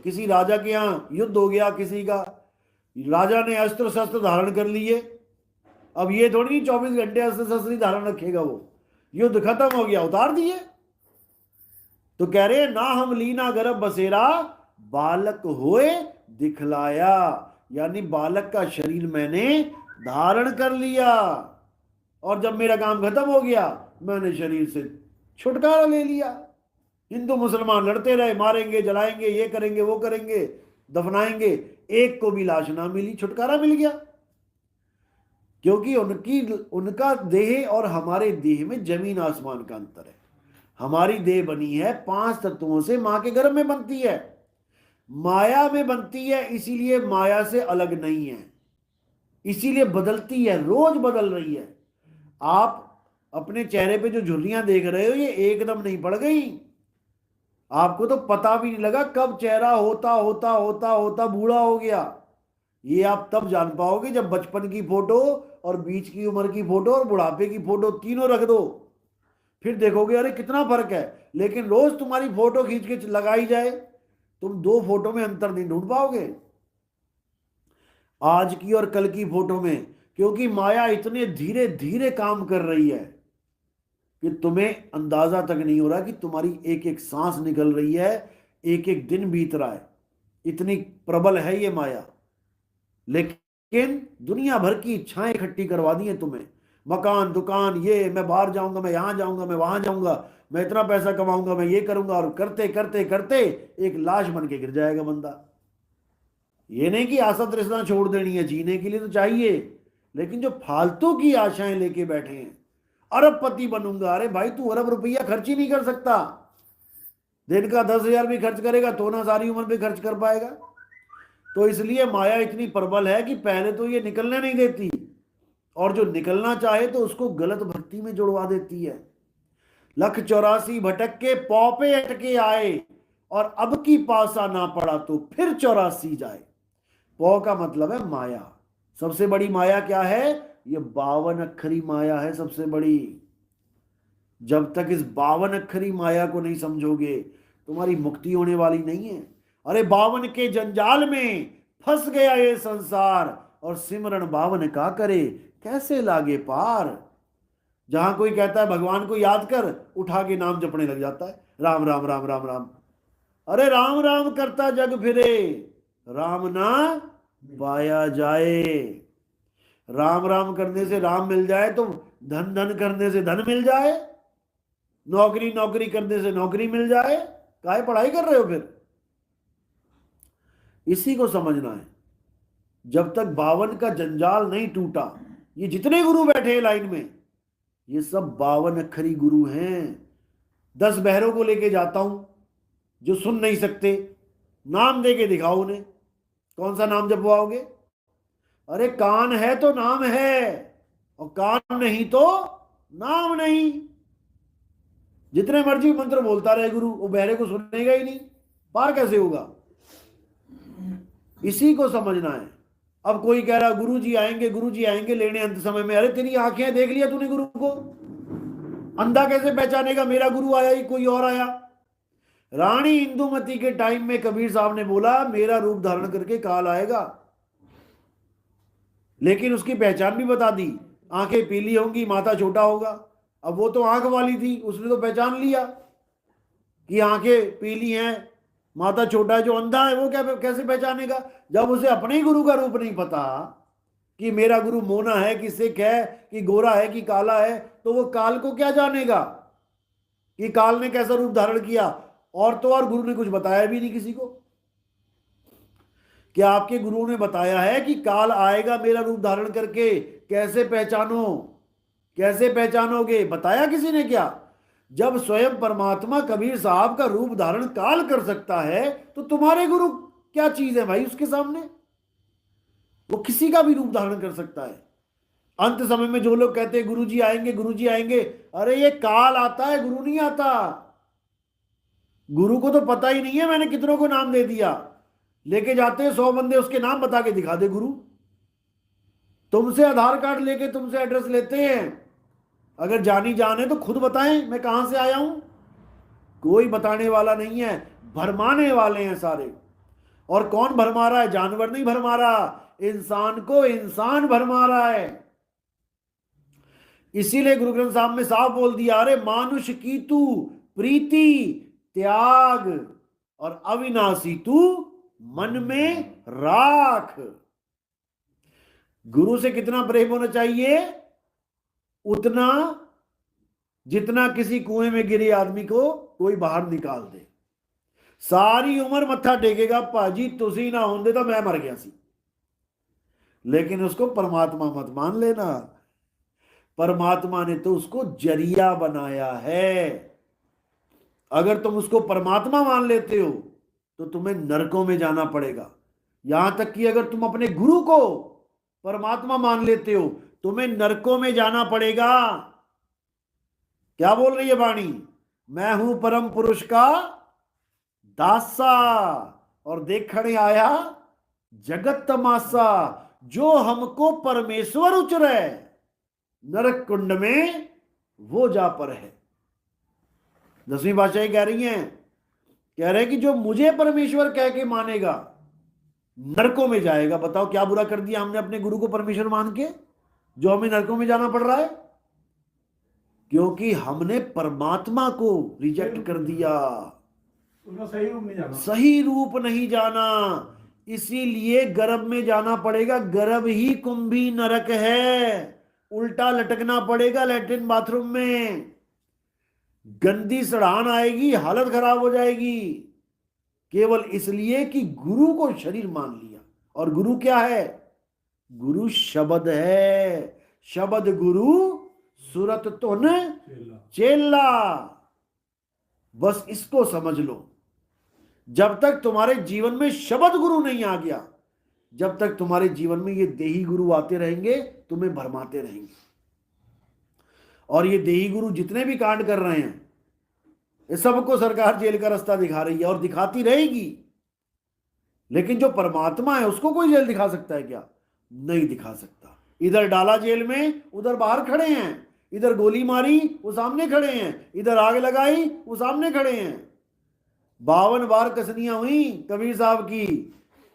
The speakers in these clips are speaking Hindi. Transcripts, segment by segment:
किसी राजा के यहाँ युद्ध हो गया, किसी का, राजा ने अस्त्र शस्त्र धारण कर लिए। अब ये थोड़ी 24 घंटे अस्त्र शस्त्र धारण रखेगा वो, युद्ध खत्म हो गया, उतार दिए। तो कह रहे ना हम लीना गर्भ बसेरा, बालक होए दिखलाया, यानी बालक का शरीर मैंने धारण कर लिया, और जब मेरा काम खत्म हो गया मैंने शरीर से छुटकारा ले लिया। हिंदू मुसलमान लड़ते रहे, मारेंगे, जलाएंगे, ये करेंगे, वो करेंगे, दफनाएंगे, एक को भी लाश ना मिली, छुटकारा मिल गया। क्योंकि उनका देह और हमारे देह में जमीन आसमान का अंतर है। हमारी देह बनी है 5 तत्वों से, मां के गर्भ में बनती है, माया में बनती है, इसीलिए माया से अलग नहीं है, इसीलिए बदलती है, रोज बदल रही है। आप अपने चेहरे पे जो झुर्रियां देख रहे हो ये एकदम नहीं पड़ गई, आपको तो पता भी नहीं लगा कब चेहरा होता होता होता होता बूढ़ा हो गया। ये आप तब जान पाओगे जब बचपन की फोटो और बीच की उम्र की फोटो और बुढ़ापे की फोटो तीनों रख दो, फिर देखोगे अरे कितना फर्क है। लेकिन रोज तुम्हारी फोटो खींच के लगाई जाए, तुम 2 फोटो में अंतर नहीं ढूंढ पाओगे, आज की और कल की फोटो में। क्योंकि माया इतने धीरे धीरे काम कर रही है कि तुम्हें अंदाजा तक नहीं हो रहा कि तुम्हारी एक एक सांस निकल रही है, एक एक दिन बीत रहा है, इतनी प्रबल है ये माया। लेकिन दुनिया भर की इच्छाएं इकट्ठी करवा दी है तुम्हें, मकान, दुकान, ये मैं बाहर जाऊंगा, मैं यहां जाऊंगा, मैं वहां जाऊंगा, मैं इतना पैसा कमाऊंगा, मैं ये करूंगा, और करते करते करते एक लाश बन के गिर जाएगा बंदा। ये नहीं कि आशा तृष्णा छोड़ देनी है, जीने के लिए तो चाहिए, लेकिन जो फालतू की आशाएं लेके बैठे हैं, अरबपति बनूंगा, अरे भाई तू अरब रुपया खर्च ही नहीं कर सकता, दिन का 10,000 भी खर्च करेगा तो ना सारी उम्र भी खर्च कर पाएगा। तो इसलिए माया इतनी प्रबल है कि पहले तो ये निकलने नहीं देती, और जो निकलना चाहे तो उसको गलत भक्ति में जुड़वा देती है। 1,84 भटक के पौपे अटके आए, और अब की पासा ना पड़ा तो फिर 84 जाए। पौ का मतलब है माया। सबसे बड़ी माया क्या है? ये 52 अक्षरी माया है सबसे बड़ी। जब तक इस 52 अक्षरी माया को नहीं समझोगे तुम्हारी मुक्ति होने वाली नहीं है। अरे 52 के जंजाल में फंस गया ये संसार, और सिमरन 52 का करे कैसे लागे पार। जहां कोई कहता है भगवान को याद कर, उठा के नाम जपने लग जाता है, राम राम राम राम राम। अरे राम राम करता जग फिरे, राम ना पाया जाए। राम राम करने से राम मिल जाए तो धन धन करने से धन मिल जाए, नौकरी नौकरी करने से नौकरी मिल जाए, काहे पढ़ाई कर रहे हो फिर? इसी को समझना है। जब तक 52 का जंजाल नहीं टूटा, ये जितने गुरु बैठे हैं लाइन में, ये सब 52 अक्षरी गुरु हैं। 10 बहरों को लेके जाता हूं जो सुन नहीं सकते, नाम दे के दिखाओ उन्हें, कौन सा नाम जपवाओगे? अरे कान है तो नाम है, और कान नहीं तो नाम नहीं। जितने मर्जी मंत्र बोलता रहे गुरु, वो बहरे को सुनेगा ही नहीं, पार कैसे होगा? इसी को समझना है। अब कोई कह रहा गुरु जी आएंगे लेने अंत समय में। अरे तेरी आंखें देख लिया तूने गुरु को? अंधा कैसे पहचानेगा मेरा गुरु आया ही कोई और आया? रानी इंदुमती के टाइम में कबीर साहब ने बोला मेरा रूप धारण करके काल आएगा, लेकिन उसकी पहचान भी बता दी, आंखें पीली होंगी, माथा छोटा होगा। अब वो तो आंख वाली थी, उसने तो पहचान लिया कि आंखें पीली हैं, माथा छोटा है। जो अंधा है वो क्या कैसे पहचानेगा? जब उसे अपने ही गुरु का रूप नहीं पता कि मेरा गुरु मोना है कि सिख है कि गोरा है कि काला है, तो वो काल को क्या जानेगा कि काल ने कैसा रूप धारण किया? और तो और गुरु ने कुछ बताया भी नहीं किसी को। क्या आपके गुरुओं ने बताया है कि काल आएगा मेरा रूप धारण करके, कैसे पहचानो? कैसे पहचानोगे? बताया किसी ने क्या? जब स्वयं परमात्मा कबीर साहब का रूप धारण काल कर सकता है, तो तुम्हारे गुरु क्या चीज है भाई उसके सामने? वो किसी का भी रूप धारण कर सकता है। अंत समय में जो लोग कहते हैं गुरु जी आएंगे, अरे ये काल आता है, गुरु नहीं आता। गुरु को तो पता ही नहीं है, मैंने कितनों को नाम दे दिया, लेके जाते हैं 100 बंदे, उसके नाम बता के दिखा दे गुरु। तुमसे आधार कार्ड लेके तुमसे एड्रेस लेते हैं, अगर जानी जान है तो खुद बताएं मैं कहां से आया हूं। कोई बताने वाला नहीं है, भरमाने वाले हैं सारे। और कौन भरमा रहा है? जानवर नहीं भरमा रहा, इंसान को इंसान भरमा रहा है। इसीलिए गुरु ग्रंथ साहब में साफ बोल दिया, अरे मानुष की तू प्रीति त्याग और अविनाशी तू मन में राख। गुरु से कितना प्रेम होना चाहिए? उतना जितना किसी कुएं में गिरे आदमी को कोई बाहर निकाल दे। सारी उम्र मत्था टेकेगा, भाजी तुसी ना होंदे तो मैं मर गया सी, लेकिन उसको परमात्मा मत मान लेना। परमात्मा ने तो उसको जरिया बनाया है। अगर तुम उसको परमात्मा मान लेते हो तो तुम्हें नरकों में जाना पड़ेगा। यहां तक कि अगर तुम अपने गुरु को परमात्मा मान लेते हो तुम्हें नरकों में जाना पड़ेगा। क्या बोल रही है वाणी? मैं हूं परम पुरुष का दासा और देखने आया जगत तमाशा। जो हमको परमेश्वर उचरे नरक कुंड में वो जा पर है। 10वीं बादशाही कह रही हैं, कह रहे कि जो मुझे परमेश्वर कह के मानेगा नरकों में जाएगा। बताओ क्या बुरा कर दिया हमने अपने गुरु को परमेश्वर मान के, जो हमें नरकों में जाना पड़ रहा है? क्योंकि हमने परमात्मा को रिजेक्ट कर दिया, सही रूप नहीं जाना, सही रूप नहीं जाना। इसीलिए गर्भ में जाना पड़ेगा। गर्भ ही कुंभी नरक है। उल्टा लटकना पड़ेगा लैट्रिन बाथरूम में, गंदी सड़ान आएगी, हालत खराब हो जाएगी, केवल इसलिए कि गुरु को शरीर मान लिया। और गुरु क्या है? गुरु शब्द है। शब्द गुरु सुरत तुन चेला। बस इसको समझ लो। जब तक तुम्हारे जीवन में शब्द गुरु नहीं आ गया, जब तक तुम्हारे जीवन में ये देही गुरु आते रहेंगे, तुम्हें भरमाते रहेंगे। और ये देही गुरु जितने भी कांड कर रहे हैं, ये सबको सरकार जेल का रास्ता दिखा रही है और दिखाती रहेगी। लेकिन जो परमात्मा है उसको कोई जेल दिखा सकता है क्या? नहीं दिखा सकता। इधर डाला जेल में, उधर बाहर खड़े हैं। इधर गोली मारी, वो सामने खड़े हैं। इधर आग लगाई, वो सामने खड़े हैं। 52 बार कसनियां हुई कबीर साहब की।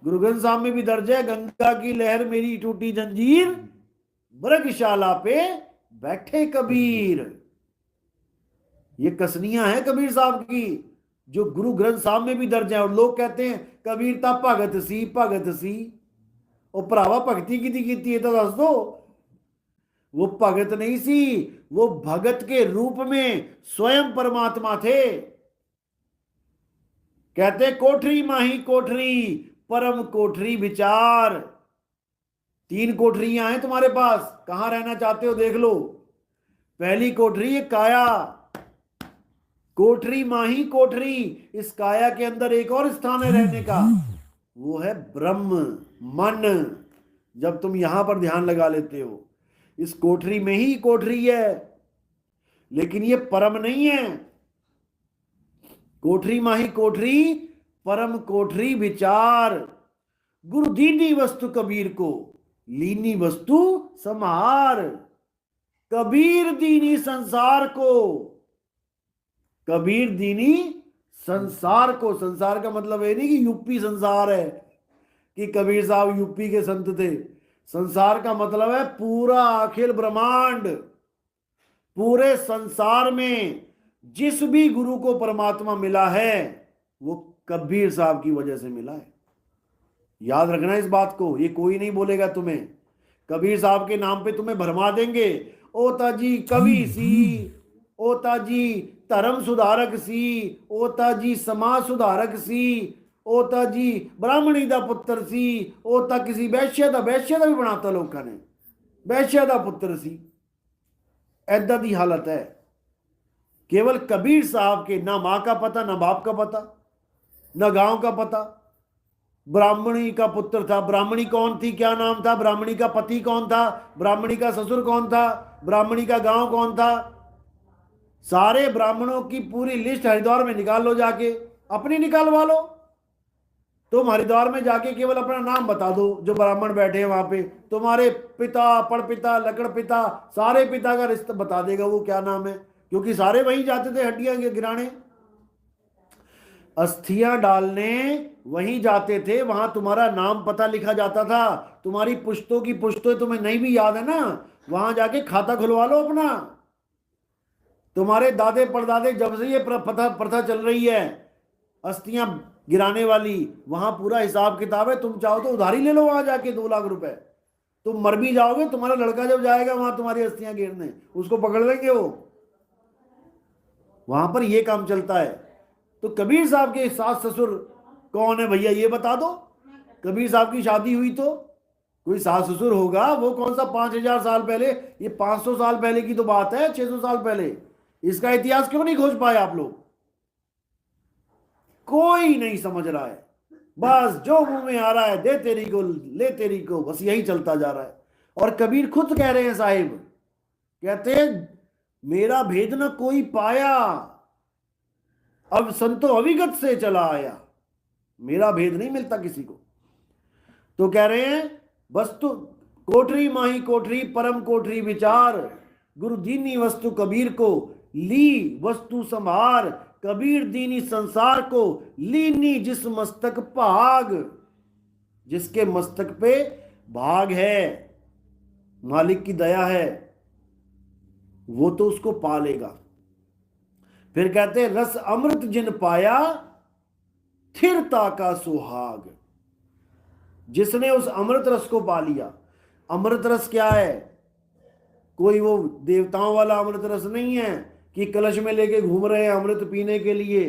गुरु ग्रंथ साहब में भी दर्ज है, गंगा की लहर मेरी टूटी जंजीर, मृगशाला पे बैठे कबीर। ये कसनियां हैं कबीर साहब की, जो गुरु ग्रंथ साहब में भी दर्ज है। और लोग कहते हैं कबीर ता भगत सी, भगत सी। और भरावा भक्ति की है तो दस दो। वो भगत नहीं सी, वो भगत के रूप में स्वयं परमात्मा थे। कहते कोठरी माही कोठरी, परम कोठरी विचार। 3 कोठरियां हैं तुम्हारे पास, कहां रहना चाहते हो देख लो। पहली कोठरी है काया, कोठरी माही कोठरी। इस काया के अंदर एक और स्थान है रहने का, वो है ब्रह्म मन। जब तुम यहां पर ध्यान लगा लेते हो, इस कोठरी में ही कोठरी है, लेकिन ये परम नहीं है। कोठरी माही कोठरी, परम कोठरी विचार। गुरु दीनी वस्तु कबीर को, लीनी वस्तु समार। कबीर दीनी संसार को, कबीर दीनी संसार को। संसार का मतलब ये नहीं कि यूपी संसार है, कि कबीर साहब यूपी के संत थे। संसार का मतलब है पूरा अखिल ब्रह्मांड। पूरे संसार में जिस भी गुरु को परमात्मा मिला है वो कबीर साहब की वजह से मिला है। याद रखना इस बात को, ये कोई नहीं बोलेगा तुम्हें। कबीर साहब के नाम पे तुम्हें भरमा देंगे, ओता जी कवि सी, ओता जी धर्म सुधारक सी, ओता जी समाज सुधारक सी, ओता जी ब्राह्मणी दा पुत्र सी, ओता किसी वैश्य दा भी बनाता लोगों ने, वैश्य दा पुत्र सी। ऐदा दी हालत है। केवल कबीर साहब के ना मां का पता, ना बाप का पता, ना गांव का पता। ब्राह्मणी का पुत्र था। ब्राह्मणी कौन थी, क्या नाम था? ब्राह्मणी का पति कौन था? ब्राह्मणी का ससुर कौन था? ब्राह्मणी का गांव कौन था? सारे ब्राह्मणों की पूरी लिस्ट हरिद्वार में निकाल लो, जाके अपनी निकालवा लो। तुम हरिद्वार में जाके केवल अपना नाम बता दो, जो ब्राह्मण बैठे हैं वहां पे, तुम्हारे पिता, पड़पिता, लकड़ पिता, सारे पिता का रिश्ता बता देगा वो क्या नाम है, क्योंकि सारे वहीं जाते थे हड्डियां गिराने। अस्थियां डालने वहीं जाते थे, वहां तुम्हारा नाम पता लिखा जाता था, तुम्हारी पुश्तों की पुश्तों, तुम्हें नहीं भी याद है ना, वहां जाके खाता खुलवा लो अपना। तुम्हारे दादे परदादे जब से ये प्रथा प्रथा चल रही है अस्थियां गिराने वाली, वहां पूरा हिसाब किताब है। तुम चाहो तो उधारी ले लो वहां जाके 2 लाख रुपए। तुम मर भी जाओगे, तुम्हारा लड़का जब जाएगा वहां तुम्हारी अस्थियां गिरने, उसको पकड़ लेंगे वो। वहां पर ये काम चलता है। तो कबीर साहब के सास ससुर कौन है भैया, ये बता दो। कबीर साहब की शादी हुई तो कोई सास ससुर होगा, वो कौन सा 5,000 साल पहले, ये 500 साल पहले की तो बात है, 600 साल पहले। इसका इतिहास क्यों नहीं खोज पाए आप लोग? कोई नहीं समझ रहा है, बस जो मुंह में आ रहा है दे तेरी को ले तेरी को, बस यही चलता जा रहा है। और कबीर खुद कह रहे हैं साहिब, कहते हैं मेरा भेद न कोई पाया, अब संतो अविगत से चला आया। मेरा भेद नहीं मिलता किसी को। तो कह रहे हैं वस्तु कोठरी माही कोठरी परम कोठरी विचार, गुरु दीनी वस्तु कबीर को ली वस्तु संभार, कबीर दीनी संसार को लीनी जिस मस्तक भाग। जिसके मस्तक पे भाग है, मालिक की दया है, वो तो उसको पा लेगा। फिर कहते हैं रस अमृत जिन पाया स्थिरता का सुहाग। जिसने उस अमृत रस को पा लिया। अमृत रस क्या है? कोई वो देवताओं वाला अमृत रस नहीं है कि कलश में लेके घूम रहे हैं अमृत पीने के लिए।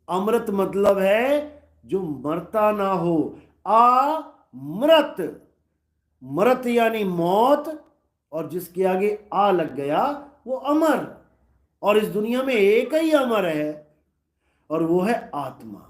अमृत मतलब है जो मरता ना हो, अमृत। मृत यानी मौत, और जिसके आगे आ लग गया वो अमर। और इस दुनिया में एक ही अमर है, और वो है आत्मा।